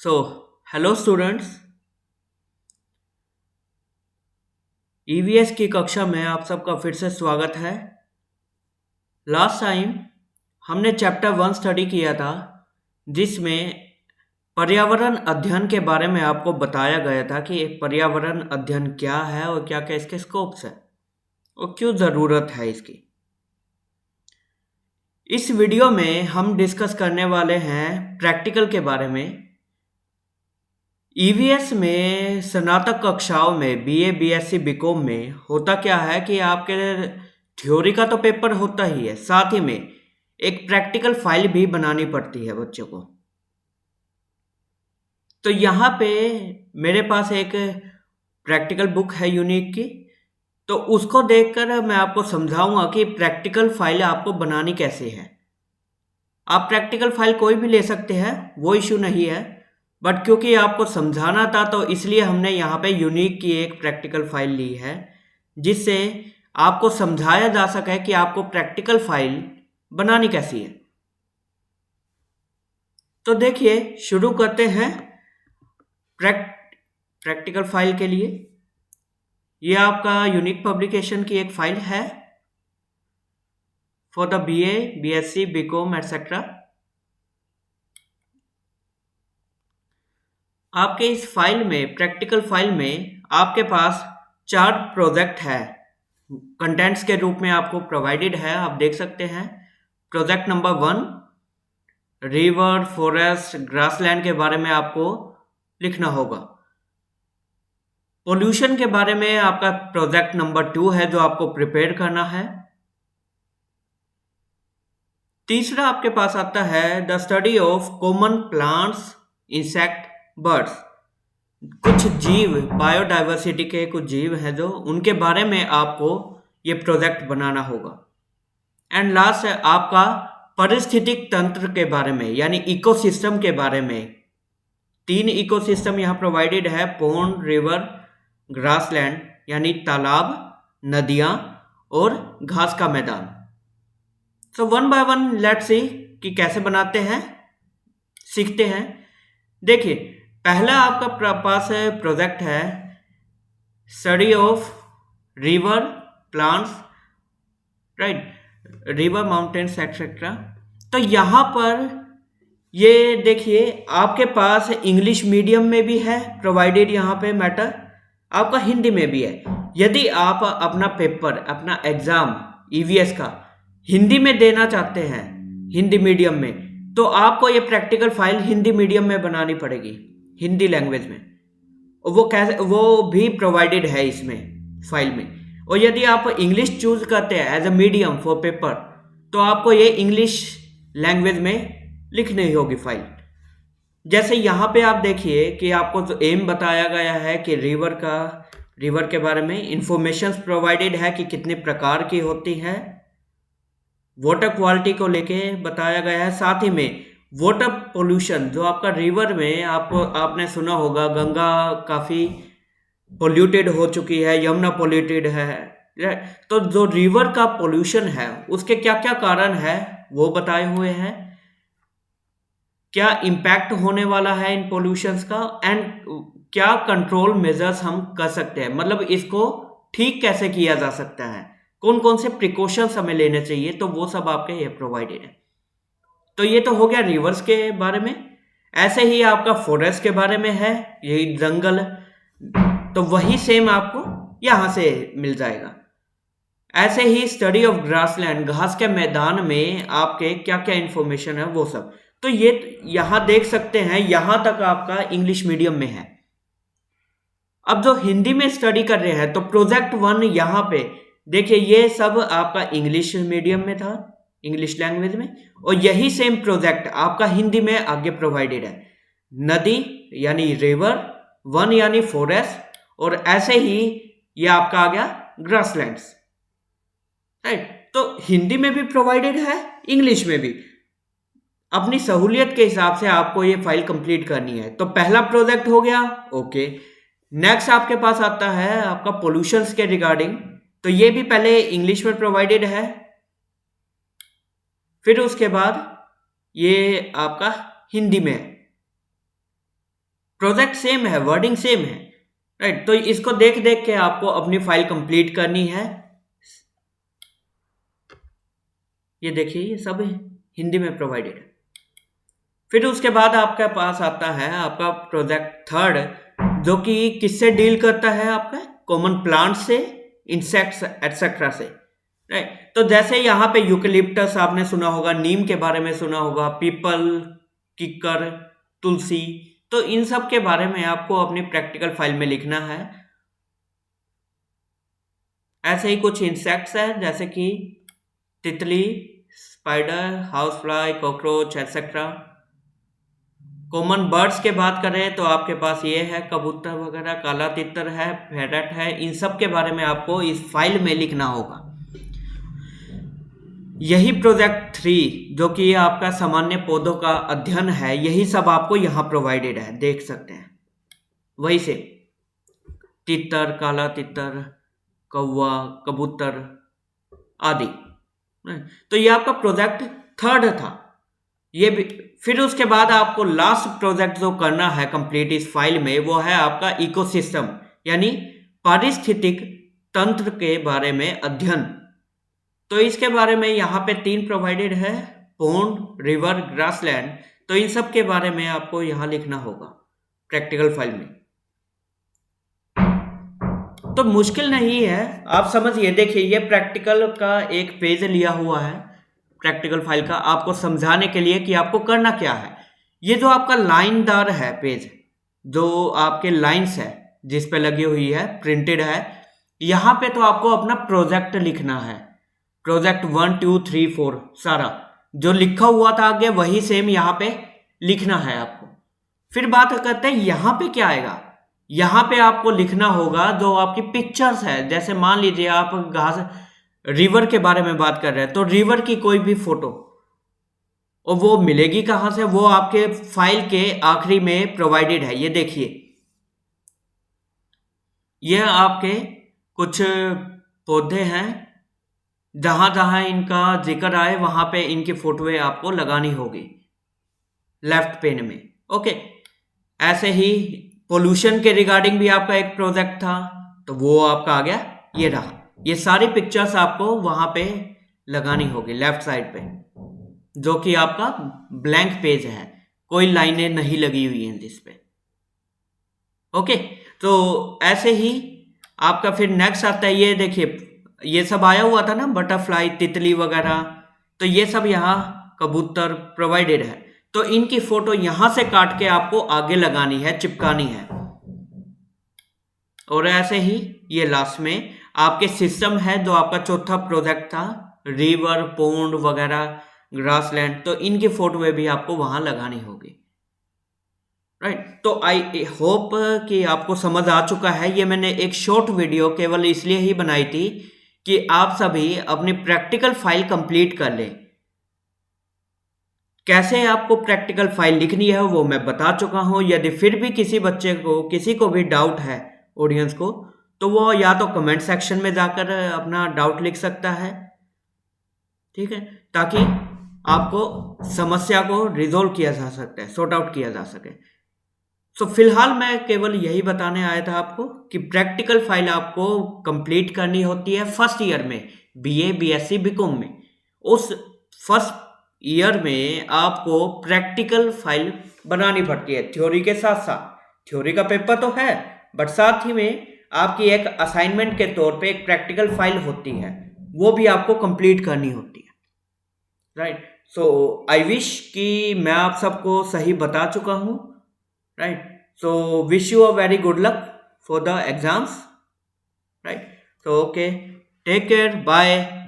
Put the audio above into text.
So hello students. EVS की कक्षा में आप सबका फिर से स्वागत है। लास्ट टाइम हमने चैप्टर 1 स्टडी किया था, जिसमें पर्यावरण अध्ययन के बारे में आपको बताया गया था कि पर्यावरण अध्ययन क्या है और क्या क्या इसके स्कोप्स है और क्यों ज़रूरत है इसकी। इस वीडियो में हम डिस्कस करने वाले हैं प्रैक्टिकल के बारे में। ईवीएस में स्नातक कक्षाओं में बीए, बीएससी, बीकॉम में होता क्या है कि आपके थ्योरी का तो पेपर होता ही है, साथ ही में एक प्रैक्टिकल फाइल भी बनानी पड़ती है बच्चों को। तो यहाँ पे मेरे पास एक प्रैक्टिकल बुक है यूनिक की, तो उसको देखकर मैं आपको समझाऊंगा कि प्रैक्टिकल फाइल आपको बनानी कैसे है। आप प्रैक्टिकल फाइल कोई भी ले सकते हैं, वो इशू नहीं है, बट क्योंकि आपको समझाना था तो इसलिए हमने यहाँ पे यूनिक की एक प्रैक्टिकल फाइल ली है, जिससे आपको समझाया जा सके कि आपको प्रैक्टिकल फाइल बनानी कैसी है। तो देखिए, शुरू करते हैं प्रैक्टिकल फाइल के लिए। ये आपका यूनिक पब्लिकेशन की एक फाइल है for the BA, BSc, BCom etcetera. आपके इस फाइल में, प्रैक्टिकल फाइल में, आपके पास 4 प्रोजेक्ट है, कंटेंट्स के रूप में आपको प्रोवाइडेड है। आप देख सकते हैं project number 1 river, forest, grassland के बारे में आपको लिखना होगा। पोल्यूशन के बारे में आपका प्रोजेक्ट नंबर 2 है जो आपको प्रिपेयर करना है। तीसरा आपके पास आता है the study of common plants, insect, birds. कुछ जीव, बायोडाइवर्सिटी के कुछ जीव हैं जो, उनके बारे में आपको ये प्रोजेक्ट बनाना होगा। एंड लास्ट है आपका पारिस्थितिक तंत्र के बारे में, यानी इकोसिस्टम के बारे में। 3 इकोसिस्टम यहाँ प्रोवाइडेड है, पॉन्ड, रिवर, ग्रासलैंड, यानी तालाब, नदियाँ और घास का मैदान। So one by one let's see कि कैसे बनाते हैं, सीखते हैं। देखिए, पहला आपका पास प्रोजेक्ट है study of river, plants, right, river, mountains etcetera. तो यहाँ पर ये देखिए, आपके पास इंग्लिश मीडियम में भी है प्रोवाइडेड यहाँ पे मैटर, आपका हिंदी में भी है। यदि आप अपना पेपर, अपना एग्जाम ईवीएस का हिंदी में देना चाहते हैं, हिंदी मीडियम में, तो आपको ये प्रैक्टिकल फाइल हिंदी मीडियम में बनानी पड़ेगी, हिंदी लैंग्वेज में। वो कैसे, वो भी प्रोवाइडेड है इसमें फाइल में। और यदि आप इंग्लिश चूज करते हैं as a medium for paper, तो आपको ये इंग्लिश लैंग्वेज में लिखनी होगी फाइल। जैसे यहाँ पे आप देखिए कि आपको जो एम बताया गया है कि रिवर के बारे में इंफॉर्मेशन प्रोवाइडेड है कि कितने प्रकार की होती है। वाटर क्वालिटी को लेके बताया गया है, साथ ही में वाटर पोल्यूशन, जो आपका रिवर में आपने सुना होगा गंगा काफ़ी पोल्यूटेड हो चुकी है, यमुना पोल्यूटेड है। तो जो रिवर का पोल्यूशन है उसके क्या क्या कारण है वो बताए हुए हैं, क्या इम्पैक्ट होने वाला है इन पोल्यूशंस का, एंड क्या कंट्रोल मेजर्स हम कर सकते हैं, मतलब इसको ठीक कैसे किया जा सकता है, कौन कौन से प्रिकॉशंस हमें लेने चाहिए, तो वो सब आपके ये प्रोवाइडेड है। तो ये तो हो गया रिवर्स के बारे में। ऐसे ही आपका फॉरेस्ट के बारे में है, यही जंगल, तो वही सेम आपको यहाँ से मिल जाएगा। ऐसे ही स्टडी ऑफ ग्रासलैंड, घास के मैदान में आपके क्या क्या इंफॉर्मेशन है वो सब। तो ये यहाँ देख सकते हैं, यहाँ तक आपका इंग्लिश मीडियम में है। अब जो हिंदी में स्टडी कर रहे हैं, तो प्रोजेक्ट 1 यहाँ पे देखिए, ये सब आपका इंग्लिश मीडियम में था, इंग्लिश लैंग्वेज में, और यही सेम प्रोजेक्ट आपका हिंदी में आगे प्रोवाइडेड है। नदी यानी रिवर, वन यानी फॉरेस्ट, और ऐसे ही ये आपका आ गया ग्रासलैंड्स, राइट। तो हिंदी में भी प्रोवाइडेड है, इंग्लिश में भी। अपनी सहूलियत के हिसाब से आपको ये फाइल कंप्लीट करनी है। तो पहला प्रोजेक्ट हो गया, ओके। नेक्स्ट आपके पास आता है आपका पोल्यूशंस के रिगार्डिंग, तो ये भी पहले इंग्लिश में प्रोवाइडेड है, फिर उसके बाद ये आपका हिंदी में है। प्रोजेक्ट सेम है, वर्डिंग सेम है, राइट। तो इसको देख देख के आपको अपनी फाइल कंप्लीट करनी है। ये देखिए ये सब हिंदी में प्रोवाइडेड है। फिर उसके बाद आपके पास आता है आपका प्रोजेक्ट थर्ड, जो कि किससे डील करता है, आपका कॉमन प्लांट से, इंसेक्ट्स एटसेट्रा से, राइट। तो जैसे यहाँ पे यूकेलिप्टस आपने सुना होगा, नीम के बारे में सुना होगा, पीपल, किक्कर, तुलसी, तो इन सब के बारे में आपको अपनी प्रैक्टिकल फाइल में लिखना है। ऐसे ही कुछ इंसेक्ट्स हैं जैसे कि तितली, spider, house fly, cockroach etcetera. Common birds के बात करें तो आपके पास ये है कबूतर वगैरह, काला तितर है, पैरट है, इन सब के बारे में आपको इस फाइल में लिखना होगा। यही प्रोजेक्ट 3 जो कि आपका सामान्य पौधों का अध्ययन है, यही सब आपको यहाँ प्रोवाइडेड है, देख सकते हैं। वही से तितर, काला तितर, कौवा, कबूतर आदि। तो ये आपका प्रोजेक्ट थर्ड था। ये भी फिर उसके बाद आपको लास्ट प्रोजेक्ट जो करना है कंप्लीट इस फाइल में, वो है आपका इकोसिस्टम, यानी पारिस्थितिक तंत्र के बारे में अध्ययन। तो इसके बारे में यहाँ पे 3 प्रोवाइडेड है, पोंड, रिवर, ग्रासलैंड। तो इन सब के बारे में आपको यहाँ लिखना होगा प्रैक्टिकल फाइल में। तो मुश्किल नहीं है, आप समझिए। देखिए ये प्रैक्टिकल का एक पेज लिया हुआ है प्रैक्टिकल फाइल का, आपको समझाने के लिए कि आपको करना क्या है। ये जो आपका लाइनदार है पेज, जो आपके लाइंस है जिस पे लगी हुई है, प्रिंटेड है, यहाँ पे तो आपको अपना प्रोजेक्ट लिखना है। प्रोजेक्ट 1 2 3 4 सारा जो लिखा हुआ था आगे वही सेम यहाँ पे लिखना है आपको। फिर बात करते हैं यहाँ पे क्या आएगा। यहाँ पे आपको लिखना होगा जो आपकी पिक्चर्स है। जैसे मान लीजिए आप घास रिवर के बारे में बात कर रहे हैं, तो रिवर की कोई भी फोटो, और वो मिलेगी कहाँ से, वो आपके फाइल के आखिरी में प्रोवाइडेड है। ये देखिए ये आपके कुछ पौधे हैं, जहां जहां इनका जिक्र आए वहां पे इनकी फोटोएं आपको लगानी होगी लेफ्ट पेन में। ओके, ऐसे ही पोल्यूशन के रिगार्डिंग भी आपका एक प्रोजेक्ट था, तो वो आपका आ गया, ये रहा। ये सारी पिक्चर्स आपको वहां पे लगानी होगी लेफ्ट साइड पे, जो कि आपका ब्लैंक पेज है, कोई लाइनें नहीं लगी हुई हैं जिस पे। ओके, तो ऐसे ही आपका फिर नेक्स्ट आता है, ये देखिए ये सब आया हुआ था ना, बटरफ्लाई, तितली वगैरह, तो ये सब यहाँ कबूतर प्रोवाइडेड है। तो इनकी फोटो यहां से काट के आपको आगे लगानी है, चिपकानी है। और ऐसे ही ये लास्ट में आपके सिस्टम है जो आपका चौथा प्रोजेक्ट था, रिवर, पोंड वगैरह, ग्रासलैंड, तो इनकी फोटो भी आपको वहां लगानी होगी, राइट। तो आई होप कि आपको समझ आ चुका है। ये मैंने एक शॉर्ट वीडियो केवल इसलिए ही बनाई थी कि आप सभी अपनी प्रैक्टिकल फाइल कंप्लीट कर लें। कैसे आपको प्रैक्टिकल फाइल लिखनी है वो मैं बता चुका हूं। यदि फिर भी किसी बच्चे को, किसी को भी डाउट है, ऑडियंस को, तो वो या तो कमेंट सेक्शन में जाकर अपना डाउट लिख सकता है, ठीक है, ताकि आपको समस्या को रिजोल्व किया जा सकता है, सॉर्ट आउट किया जा सके। तो फिलहाल मैं केवल यही बताने आया था आपको कि प्रैक्टिकल फाइल आपको कंप्लीट करनी होती है फर्स्ट ईयर में, बीए, बीएससी, बीकॉम में। उस फर्स्ट ईयर में आपको प्रैक्टिकल फाइल बनानी पड़ती है थ्योरी के साथ साथ। थ्योरी का पेपर तो है, बट साथ ही में आपकी एक असाइनमेंट के तौर पे एक प्रैक्टिकल फाइल होती है, वो भी आपको कंप्लीट करनी होती है, राइट। सो आई विश कि मैं आप सबको सही बता चुका हूँ, right. So wish you a very good luck for the exams, right. So okay, take care, bye.